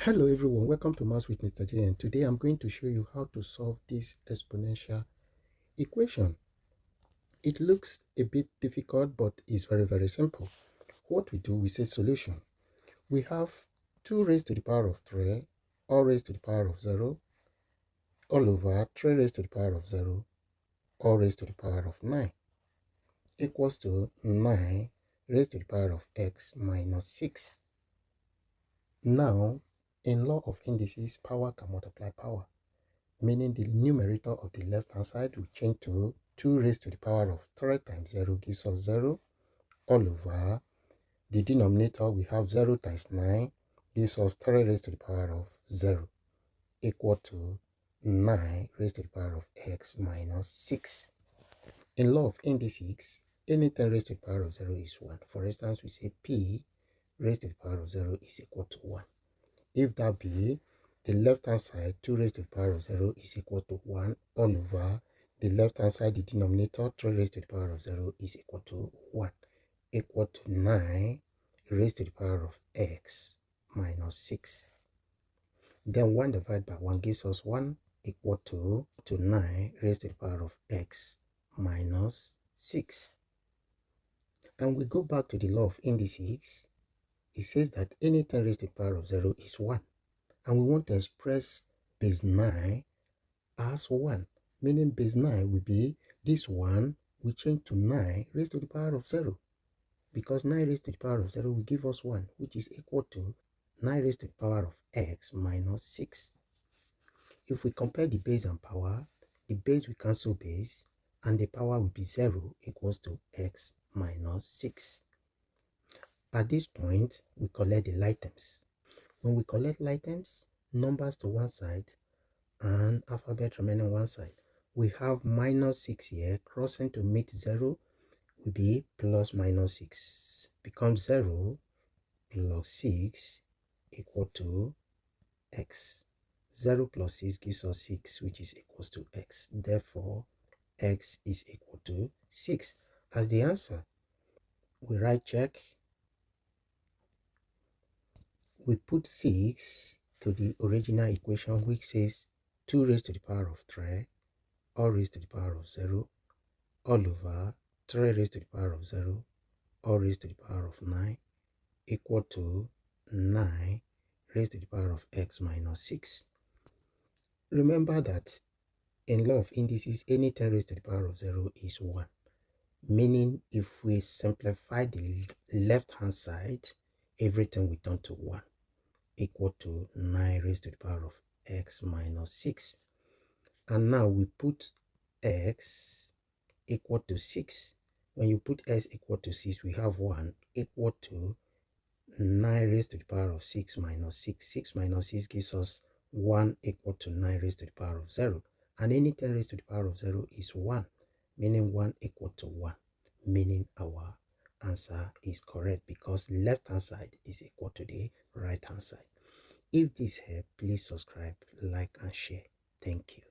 Hello everyone, welcome to Maths with Mr. J, and today I'm going to show you how to solve this exponential equation. It looks a bit difficult, but it's very simple. What we do, we say solution. We have 2 raised to the power of 3, all raised to the power of 0, all over 3 raised to the power of 0, all raised to the power of 9, equals to 9 raised to the power of x minus 6. Now, in law of indices, power can multiply power, meaning the numerator of the left hand side will change to 2 raised to the power of 3 times 0 gives us 0, all over the denominator we have 0 times 9 gives us 3 raised to the power of 0, equal to 9 raised to the power of x minus 6. In law of indices, anything raised to the power of 0 is 1. For instance, we say p raised to the power of 0 is equal to 1. If that be, the left hand side 2 raised to the power of 0 is equal to 1, all over the left hand side, the denominator 3 raised to the power of 0 is equal to 1, equal to 9 raised to the power of x minus 6. Then 1 divided by 1 gives us 1, equal to 9 raised to the power of x minus 6. And we go back to the law of indices. It says that any 10 raised to the power of 0 is 1. And we want to express base 9 as 1, meaning base 9 will be this 1 will change to 9 raised to the power of 0, because 9 raised to the power of 0 will give us 1, which is equal to 9 raised to the power of x minus 6. If we compare the base and power, the base will cancel base, and the power will be 0 equals to x minus 6. At this point, we collect the like terms. When we collect like terms, numbers to one side and alphabet remaining one side, we have minus 6 here, crossing to meet 0 will be plus minus 6, becomes 0 plus 6 equal to x. 0 plus 6 gives us 6, which is equals to x. Therefore, x is equal to 6 as the answer. We write check. We put 6 to the original equation, which says 2 raised to the power of 3, all raised to the power of 0, all over 3 raised to the power of 0, all raised to the power of 9, equal to 9 raised to the power of x minus 6. Remember that in law of indices, any 10 raised to the power of 0 is 1. Meaning, if we simplify the left hand side, everything will turn to 1, equal to 9 raised to the power of x minus 6. And now we put x equal to 6. When you put s equal to 6, we have 1 equal to 9 raised to the power of 6 minus 6. 6 minus 6 gives us 1 equal to 9 raised to the power of 0. And any 10 raised to the power of 0 is 1, meaning 1 equal to 1, meaning our answer is correct because left hand side is equal to the right hand side. If this helped, please subscribe, like and share. Thank you.